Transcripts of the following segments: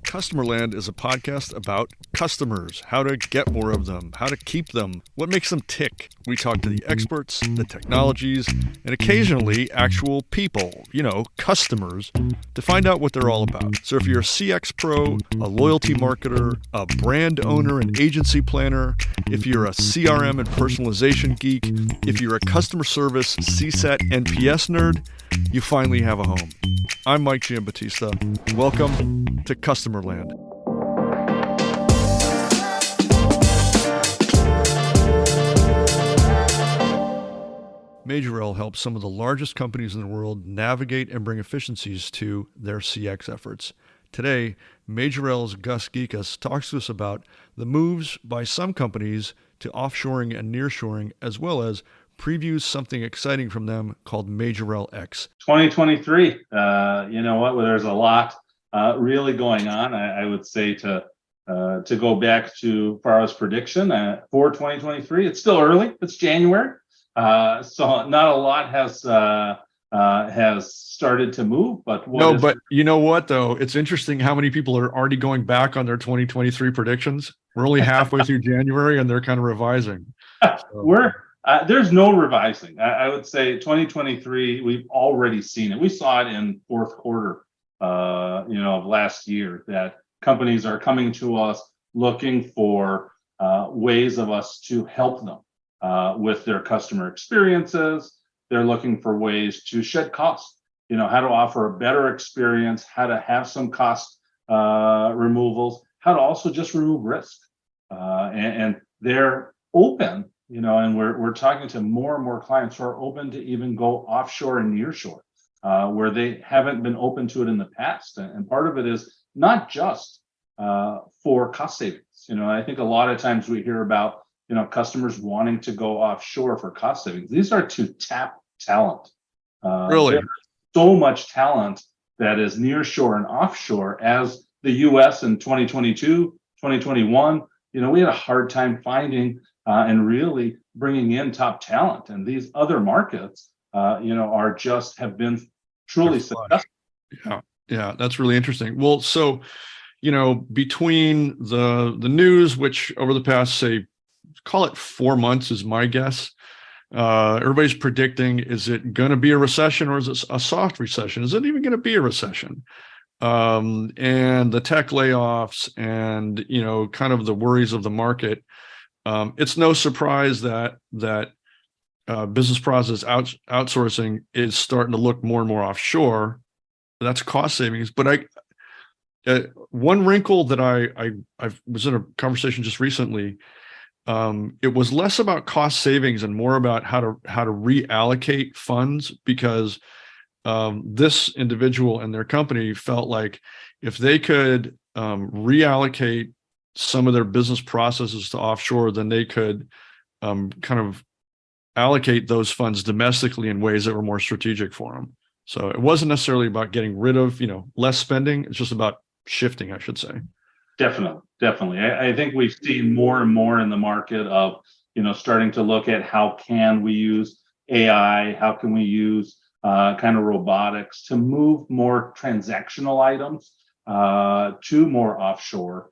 Customerland is a podcast about customers, how to get more of them, how to keep them, what makes them tick. We talk to the experts, the technologies, and occasionally actual people, customers, to find out what they're all about. So if you're a CX pro, a loyalty marketer, a brand owner, an agency planner, if you're a CRM and personalization geek, if you're a customer service, CSAT, NPS nerd, you finally have a home. I'm Mike Giambattista. Welcome to Customerland. Majorel helps some of the largest companies in the world navigate and bring efficiencies to their CX efforts. Today, Majorel's Gus Geekus talks to us about the moves by some companies to offshoring and nearshoring, as well as previews something exciting from them called Majorel X. 2023, you know what? Well, there's a lot really going on. I would say to go back to Farah's prediction for 2023. It's still early. It's January, so not a lot has started to move. But you know what though? It's interesting how many people are already going back on their 2023 predictions. We're only halfway through January, and they're kind of revising. So. There's no revising. I would say 2023, we've already seen it. We saw it in fourth quarter, of last year, that companies are coming to us looking for ways of us to help them with their customer experiences. They're looking for ways to shed costs, how to offer a better experience, how to have some cost removals, how to also just remove risk. And they're open. And we're talking to more and more clients who are open to even go offshore and nearshore, where they haven't been open to it in the past. And part of it is not just for cost savings. I think a lot of times we hear about, customers wanting to go offshore for cost savings. These are to tap talent. Really? There's so much talent that is nearshore and offshore. As the U.S. in 2022, 2021, we had a hard time finding and really bringing in top talent, and these other markets, have been truly successful. Yeah, that's really interesting. Well, so, between the news, which over the past, say, call it 4 months is my guess, everybody's predicting, is it going to be a recession or is it a soft recession? Is it even going to be a recession? And the tech layoffs and, kind of the worries of the market. It's no surprise that business process outsourcing is starting to look more and more offshore. That's cost savings. But one wrinkle that I was in a conversation just recently. It was less about cost savings and more about how to reallocate funds, because this individual and their company felt like if they could reallocate some of their business processes to offshore, then they could kind of allocate those funds domestically in ways that were more strategic for them. So it wasn't necessarily about getting rid of, less spending. It's just about shifting, I should say. Definitely. I think we've seen more and more in the market of, starting to look at how can we use AI, how can we use kind of robotics to move more transactional items to more offshore,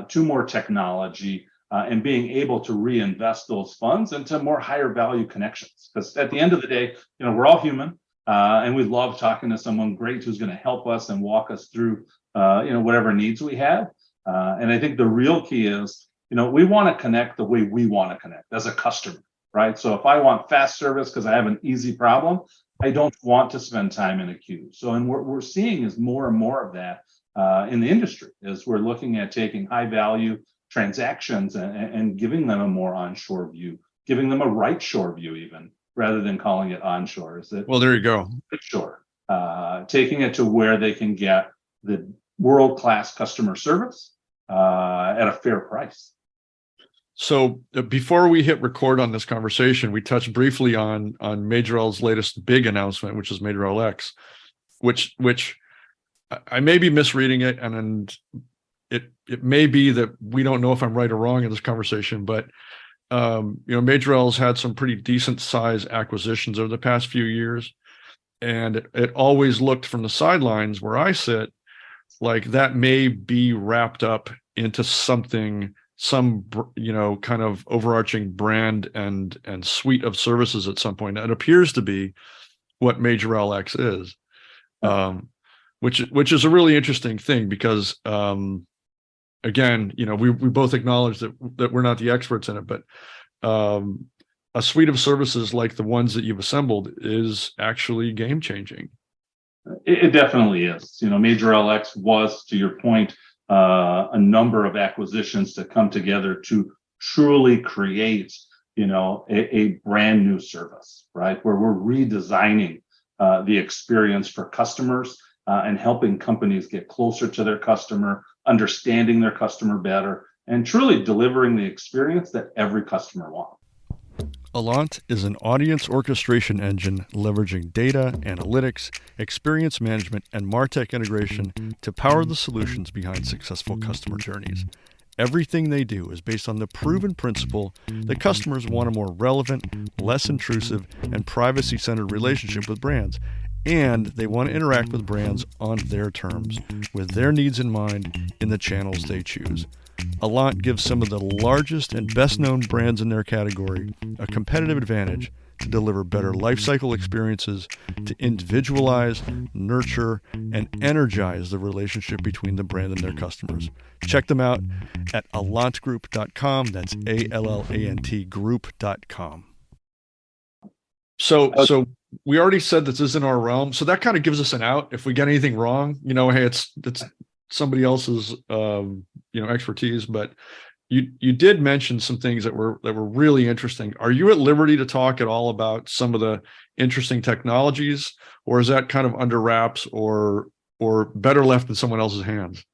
to more technology, and being able to reinvest those funds into more higher value connections. Because at the end of the day, we're all human, and we love talking to someone great who's going to help us and walk us through, whatever needs we have. And I think the real key is, we want to connect the way we want to connect as a customer, right? So if I want fast service because I have an easy problem, I don't want to spend time in a queue. So, and what we're seeing is more and more of that in the industry, is we're looking at taking high value transactions and giving them a more onshore view, giving them a right shore view even, rather than calling it onshore. Well, there you go. Shore, taking it to where they can get the world-class customer service at a fair price. So before we hit record on this conversation, we touched briefly on Majorel's latest big announcement, which is Majorel X, which I may be misreading it, and it may be that we don't know if I'm right or wrong in this conversation, but Majorel's had some pretty decent size acquisitions over the past few years, and it always looked from the sidelines where I sit like that may be wrapped up into something, some, kind of overarching brand and suite of services at some point. It appears to be what Majorel X is, which is a really interesting thing because, again, we both acknowledge that we're not the experts in it, but a suite of services like the ones that you've assembled is actually game changing. It definitely is. Majorel X was, to your point, a number of acquisitions to come together to truly create, a brand new service, right? Where we're redesigning the experience for customers and helping companies get closer to their customer, understanding their customer better, and truly delivering the experience that every customer wants. Allant is an audience orchestration engine leveraging data, analytics, experience management, and MarTech integration to power the solutions behind successful customer journeys. Everything they do is based on the proven principle that customers want a more relevant, less intrusive, and privacy-centered relationship with brands, and they want to interact with brands on their terms, with their needs in mind in the channels they choose. Allant gives some of the largest and best-known brands in their category a competitive advantage to deliver better lifecycle experiences, to individualize, nurture, and energize the relationship between the brand and their customers. Check them out at allantgroup.com. That's ALLANT group.com. So we already said this isn't our realm, so that kind of gives us an out. If we get anything wrong, hey, it's somebody else's expertise. But you did mention some things that were really interesting. Are you at liberty to talk at all about some of the interesting technologies, or is that kind of under wraps, or better left in someone else's hands?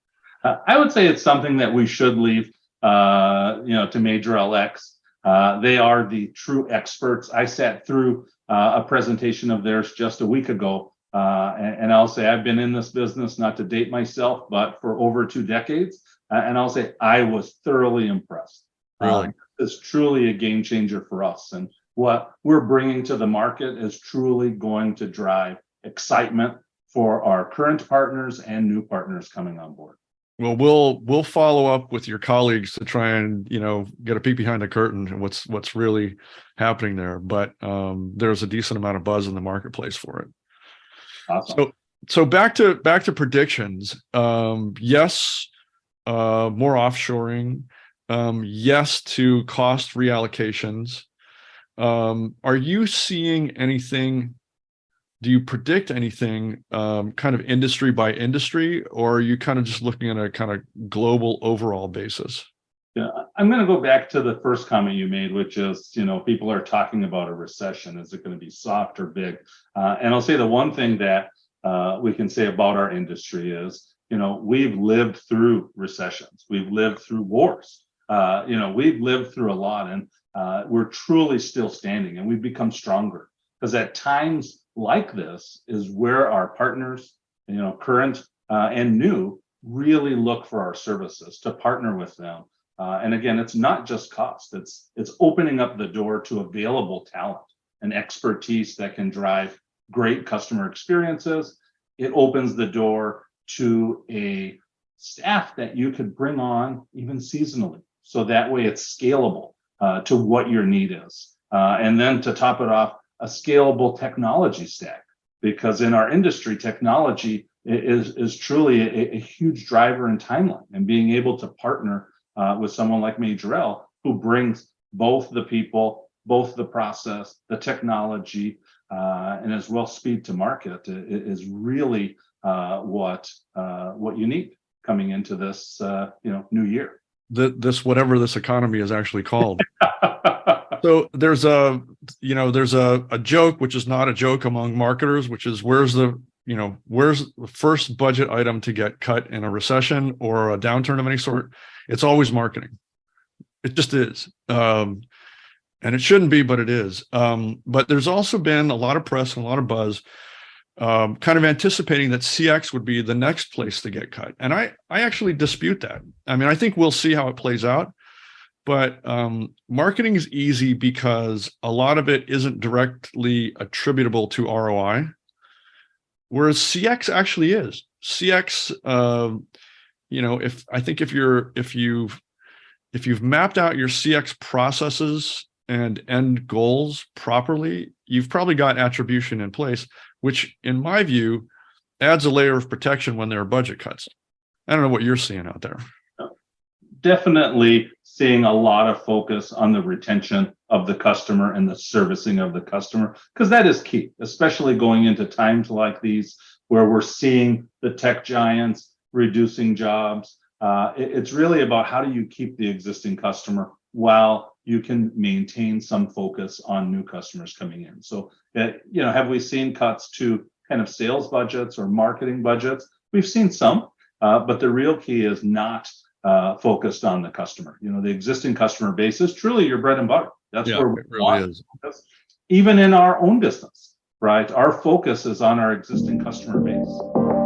I would say it's something that we should leave to Majorel X. They are the true experts. I sat through a presentation of theirs just a week ago, and I'll say I've been in this business, not to date myself, but for over 2 decades, and I'll say I was thoroughly impressed. Really? It's truly a game changer for us, and what we're bringing to the market is truly going to drive excitement for our current partners and new partners coming on board. Well, we'll follow up with your colleagues to try and get a peek behind the curtain and what's really happening there. But there's a decent amount of buzz in the marketplace for it. Awesome. So back to predictions. Yes, more offshoring. Yes to cost reallocations. Are you seeing anything? Do you predict anything kind of industry by industry, or are you kind of just looking at a kind of global overall basis? Yeah, I'm going to go back to the first comment you made, which is, people are talking about a recession. Is it going to be soft or big? And I'll say the one thing that we can say about our industry is, we've lived through recessions. We've lived through wars. We've lived through a lot, and we're truly still standing, and we've become stronger. Because at times like this is where our partners, current and new, really look for our services to partner with them. And again, it's not just cost; it's opening up the door to available talent and expertise that can drive great customer experiences. It opens the door to a staff that you could bring on even seasonally, so that way it's scalable to what your need is. And then to top it off, a scalable technology stack, because in our industry, technology is truly a huge driver in timeline, and being able to partner with someone like Majorel, who brings both the people, both the process, the technology, and as well speed to market is really what you need coming into this new year. This whatever this economy is actually called. So there's a joke, which is not a joke among marketers, which is where's the first budget item to get cut in a recession or a downturn of any sort? It's always marketing. It just is. And it shouldn't be, but it is. But there's also been a lot of press and a lot of buzz kind of anticipating that CX would be the next place to get cut. And I actually dispute that. I mean, I think we'll see how it plays out. But marketing is easy because a lot of it isn't directly attributable to ROI. Whereas CX actually is CX. If you've mapped out your CX processes and end goals properly, you've probably got attribution in place, which in my view adds a layer of protection when there are budget cuts. I don't know what you're seeing out there. Definitely seeing a lot of focus on the retention of the customer and the servicing of the customer, because that is key, especially going into times like these where we're seeing the tech giants reducing jobs. It's really about how do you keep the existing customer while you can maintain some focus on new customers coming in. So, have we seen cuts to kind of sales budgets or marketing budgets? We've seen some, but the real key is not focused on the customer. The existing customer base is truly your bread and butter. That's where we really is. Even in our own business, right? Our focus is on our existing customer base.